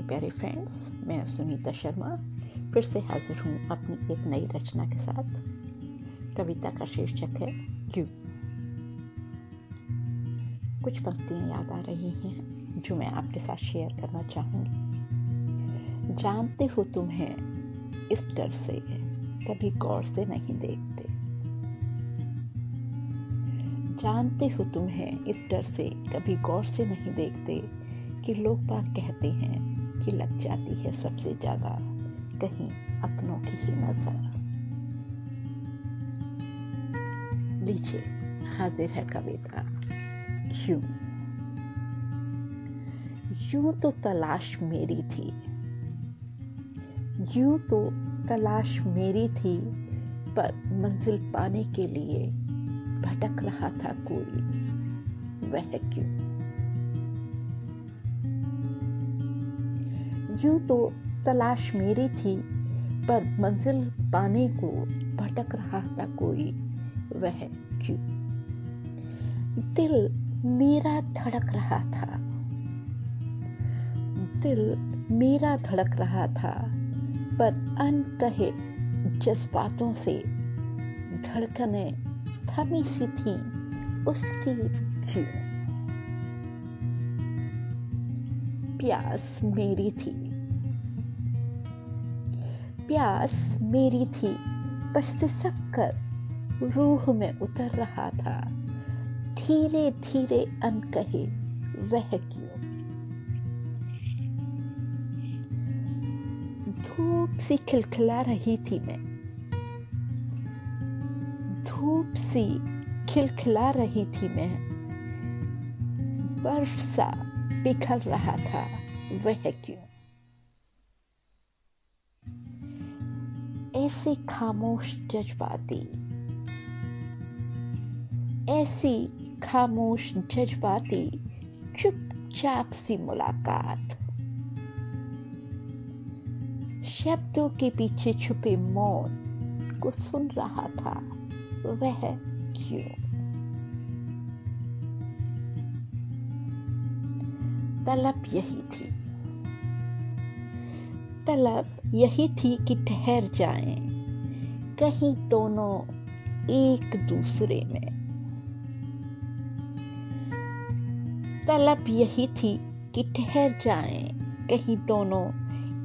प्यारे फ्रेंड्स, मैं सुनीता शर्मा फिर से हाजिर हूँ अपनी एक नई रचना के साथ। कविता का शीर्षक है क्यों। कुछ पंक्तियाँ याद आ रही हैं जो मैं आपके साथ शेयर करना चाहूँगी। जानते हो तुम्हें इस डर से कभी गौर से नहीं देखते। जानते हो तुम्हें इस डर से कभी गौर से नहीं देखते कि लोग बात कहते हैं कि लग जाती है सबसे ज्यादा कहीं अपनों की ही नजर। लीजिए, हाजिर है कविता क्यों। यूं तो तलाश मेरी थी, यूं तो तलाश मेरी थी, पर मंजिल पाने के लिए भटक रहा था कोई, वह क्यों। यूं तो तलाश मेरी थी, पर मंजिल पाने को भटक रहा था कोई, वह क्यों। दिल मेरा धड़क रहा था, दिल मेरा धड़क रहा था, पर अनकहे जज्बातों से धड़कनें थमी सी थी उसकी क्यों। प्यास मेरी थी, प्यास मेरी थी, पर सिसक कर रूह में उतर रहा था धीरे धीरे अनकहे, वह क्यों। धूप सी खिलखिला रही थी मैं, धूप सी खिलखिला रही थी मैं, बर्फ सा पिघल रहा था वह क्यों। ऐसे खामोश जज्बाती, ऐसी खामोश जज्बाती चुपचाप सी मुलाकात, शब्दों के पीछे छुपे मौन को सुन रहा था वह क्यों। तलब यही थी, तलब यही थी कि ठहर जाएं कहीं दोनों एक दूसरे में। तलब यही थी कि ठहर जाएं कहीं दोनों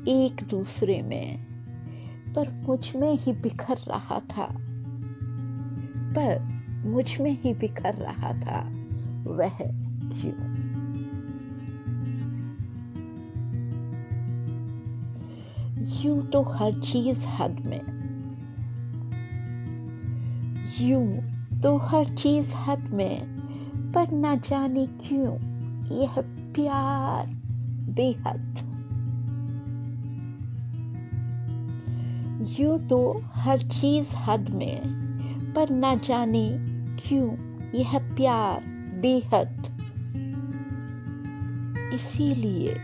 एक दूसरे में, पर मुझ में ही बिखर रहा था, पर मुझ में ही बिखर रहा था वह क्यों। यूं तो हर चीज हद में, यूं तो हर चीज हद में, पर ना जाने क्यों यह प्यार बेहद। यूं तो हर चीज हद में, पर ना जाने क्यों यह प्यार बेहद। इसीलिए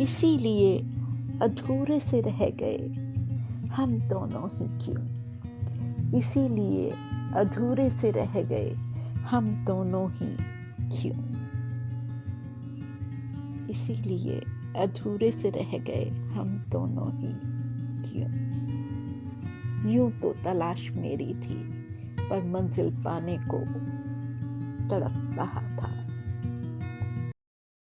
इसीलिए अधूरे से रह गए हम दोनों ही क्यों। इसीलिए अधूरे से रह गए हम दोनों ही क्यों। इसीलिए अधूरे से रह गए हम दोनों ही क्यों। यूं तो तलाश मेरी थी, पर मंजिल पाने को तड़प रहा था